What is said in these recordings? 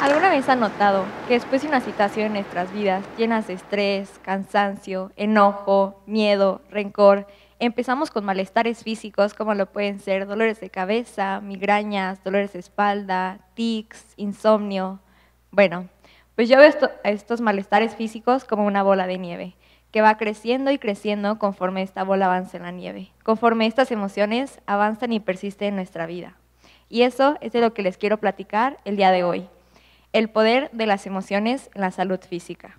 ¿Alguna vez han notado que después de una situación en nuestras vidas llenas de estrés, cansancio, enojo, miedo, rencor, empezamos con malestares físicos como lo pueden ser dolores de cabeza, migrañas, dolores de espalda, tics, insomnio? Bueno, pues yo veo estos malestares físicos como una bola de nieve que va creciendo y creciendo conforme esta bola avanza en la nieve, conforme estas emociones avanzan y persisten en nuestra vida. Y eso es de lo que les quiero platicar el día de hoy. El poder de las emociones en la salud física.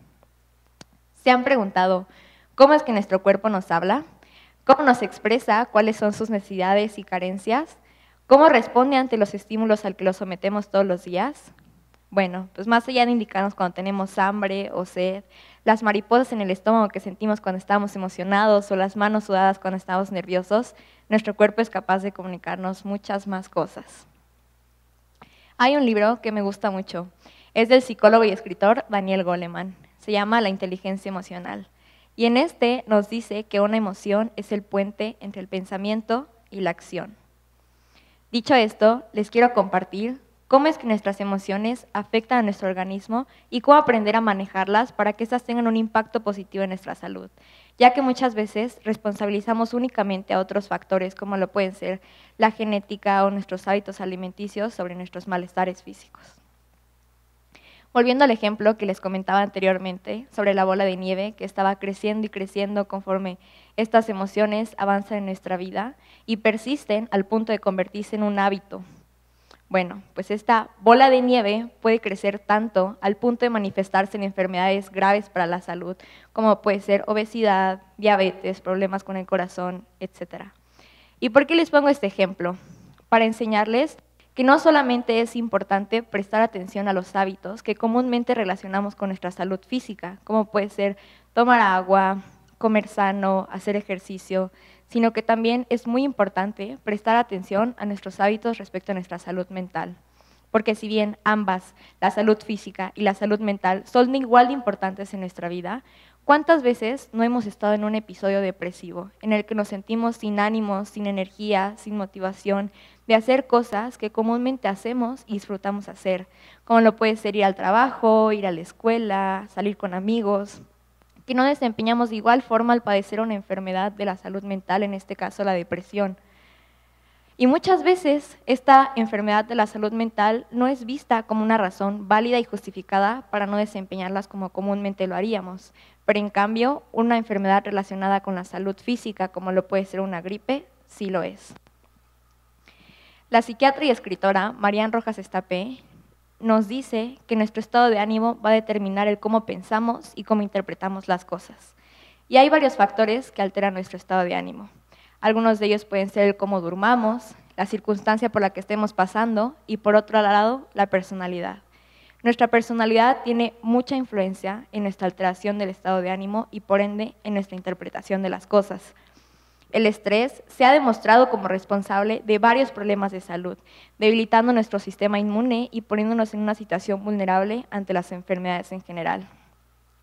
¿Se han preguntado cómo es que nuestro cuerpo nos habla? ¿Cómo nos expresa cuáles son sus necesidades y carencias? ¿Cómo responde ante los estímulos al que lo sometemos todos los días? Bueno, pues más allá de indicarnos cuando tenemos hambre o sed, las mariposas en el estómago que sentimos cuando estamos emocionados o las manos sudadas cuando estamos nerviosos, nuestro cuerpo es capaz de comunicarnos muchas más cosas. Hay un libro que me gusta mucho, es del psicólogo y escritor Daniel Goleman, se llama La inteligencia emocional, y en este nos dice que una emoción es el puente entre el pensamiento y la acción. Dicho esto, les quiero compartir cómo es que nuestras emociones afectan a nuestro organismo y cómo aprender a manejarlas para que éstas tengan un impacto positivo en nuestra salud, ya que muchas veces responsabilizamos únicamente a otros factores como lo pueden ser la genética o nuestros hábitos alimenticios sobre nuestros malestares físicos. Volviendo al ejemplo que les comentaba anteriormente sobre la bola de nieve que estaba creciendo y creciendo conforme estas emociones avanzan en nuestra vida y persisten al punto de convertirse en un hábito. Bueno, pues esta bola de nieve puede crecer tanto al punto de manifestarse en enfermedades graves para la salud, como puede ser obesidad, diabetes, problemas con el corazón, etc. ¿Y por qué les pongo este ejemplo? Para enseñarles que no solamente es importante prestar atención a los hábitos que comúnmente relacionamos con nuestra salud física, como puede ser tomar agua, comer sano, hacer ejercicio, sino que también es muy importante prestar atención a nuestros hábitos respecto a nuestra salud mental. Porque si bien ambas, la salud física y la salud mental, son igual de importantes en nuestra vida, ¿cuántas veces no hemos estado en un episodio depresivo, en el que nos sentimos sin ánimos, sin energía, sin motivación de hacer cosas que comúnmente hacemos y disfrutamos hacer, como lo puede ser ir al trabajo, ir a la escuela, salir con amigos, que no desempeñamos de igual forma al padecer una enfermedad de la salud mental, en este caso la depresión? Y muchas veces esta enfermedad de la salud mental no es vista como una razón válida y justificada para no desempeñarlas como comúnmente lo haríamos, pero en cambio una enfermedad relacionada con la salud física, como lo puede ser una gripe, sí lo es. La psiquiatra y escritora Marian Rojas Estapé nos dice que nuestro estado de ánimo va a determinar el cómo pensamos y cómo interpretamos las cosas. Y hay varios factores que alteran nuestro estado de ánimo. Algunos de ellos pueden ser el cómo durmamos, la circunstancia por la que estemos pasando y por otro lado, la personalidad. Nuestra personalidad tiene mucha influencia en nuestra alteración del estado de ánimo y por ende en nuestra interpretación de las cosas. El estrés se ha demostrado como responsable de varios problemas de salud, debilitando nuestro sistema inmune y poniéndonos en una situación vulnerable ante las enfermedades en general.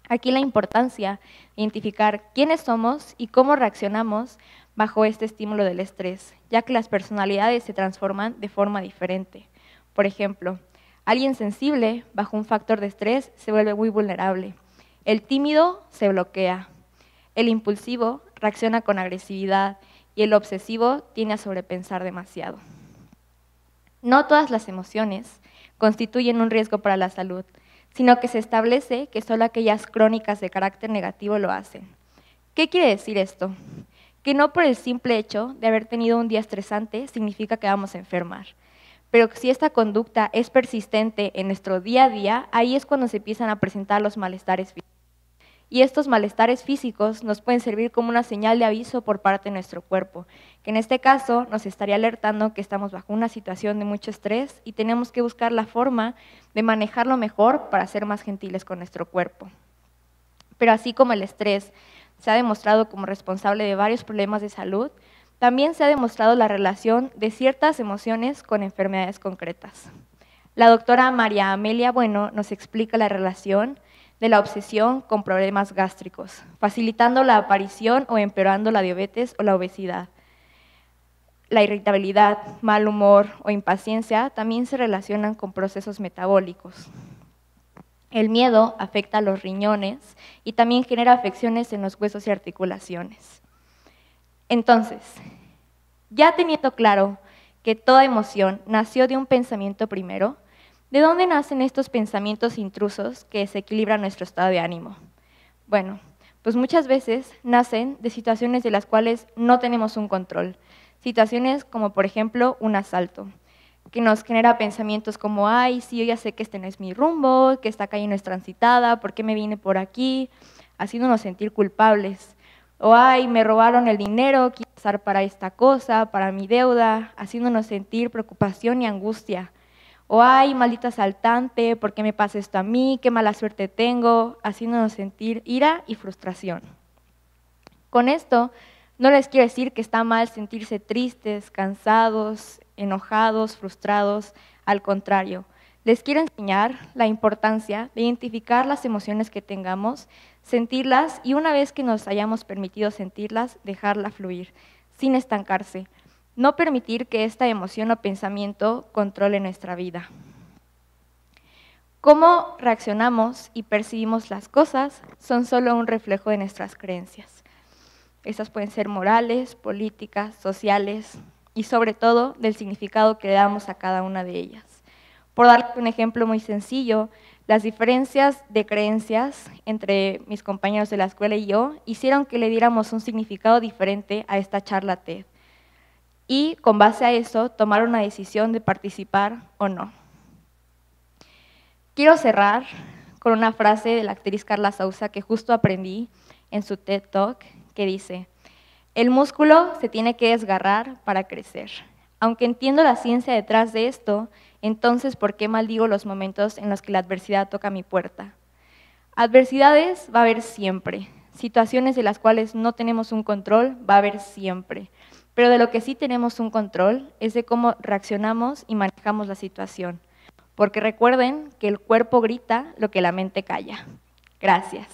Aquí la importancia de identificar quiénes somos y cómo reaccionamos bajo este estímulo del estrés, ya que las personalidades se transforman de forma diferente. Por ejemplo, alguien sensible bajo un factor de estrés se vuelve muy vulnerable. El tímido se bloquea. El impulsivo reacciona con agresividad y el obsesivo tiende a sobrepensar demasiado. No todas las emociones constituyen un riesgo para la salud, sino que se establece que solo aquellas crónicas de carácter negativo lo hacen. ¿Qué quiere decir esto? Que no por el simple hecho de haber tenido un día estresante significa que vamos a enfermar. Pero si esta conducta es persistente en nuestro día a día, ahí es cuando se empiezan a presentar los malestares físicos. Y estos malestares físicos nos pueden servir como una señal de aviso por parte de nuestro cuerpo, que en este caso nos estaría alertando que estamos bajo una situación de mucho estrés y tenemos que buscar la forma de manejarlo mejor para ser más gentiles con nuestro cuerpo. Pero así como el estrés se ha demostrado como responsable de varios problemas de salud, también se ha demostrado la relación de ciertas emociones con enfermedades concretas. La doctora María Amelia Bueno nos explica la relación de la obsesión con problemas gástricos, facilitando la aparición o empeorando la diabetes o la obesidad. La irritabilidad, mal humor o impaciencia también se relacionan con procesos metabólicos. El miedo afecta a los riñones y también genera afecciones en los huesos y articulaciones. Entonces, ya teniendo claro que toda emoción nació de un pensamiento primero, ¿de dónde nacen estos pensamientos intrusos que desequilibran nuestro estado de ánimo? Bueno, pues muchas veces nacen de situaciones de las cuales no tenemos un control. Situaciones como, por ejemplo, un asalto, que nos genera pensamientos como, ay, sí, yo ya sé que este no es mi rumbo, que esta calle no es transitada, ¿por qué me vine por aquí? Haciéndonos sentir culpables. O, ay, me robaron el dinero, quiero usar para esta cosa, para mi deuda, haciéndonos sentir preocupación y angustia. O, ay, maldito asaltante, ¿por qué me pasa esto a mí? ¿Qué mala suerte tengo? Haciéndonos sentir ira y frustración. Con esto, no les quiero decir que está mal sentirse tristes, cansados, enojados, frustrados. Al contrario, les quiero enseñar la importancia de identificar las emociones que tengamos, sentirlas y una vez que nos hayamos permitido sentirlas, dejarla fluir, sin estancarse. No permitir que esta emoción o pensamiento controle nuestra vida. Cómo reaccionamos y percibimos las cosas son solo un reflejo de nuestras creencias. Estas pueden ser morales, políticas, sociales y sobre todo del significado que le damos a cada una de ellas. Por darles un ejemplo muy sencillo, las diferencias de creencias entre mis compañeros de la escuela y yo hicieron que le diéramos un significado diferente a esta charla TED. Y con base a eso, tomar una decisión de participar o no. Quiero cerrar con una frase de la actriz Carla Souza que justo aprendí en su TED Talk, que dice: el músculo se tiene que desgarrar para crecer. Aunque entiendo la ciencia detrás de esto, entonces ¿por qué maldigo los momentos en los que la adversidad toca mi puerta? Adversidades va a haber siempre, situaciones de las cuales no tenemos un control va a haber siempre, pero de lo que sí tenemos un control es de cómo reaccionamos y manejamos la situación, porque recuerden que el cuerpo grita lo que la mente calla. Gracias.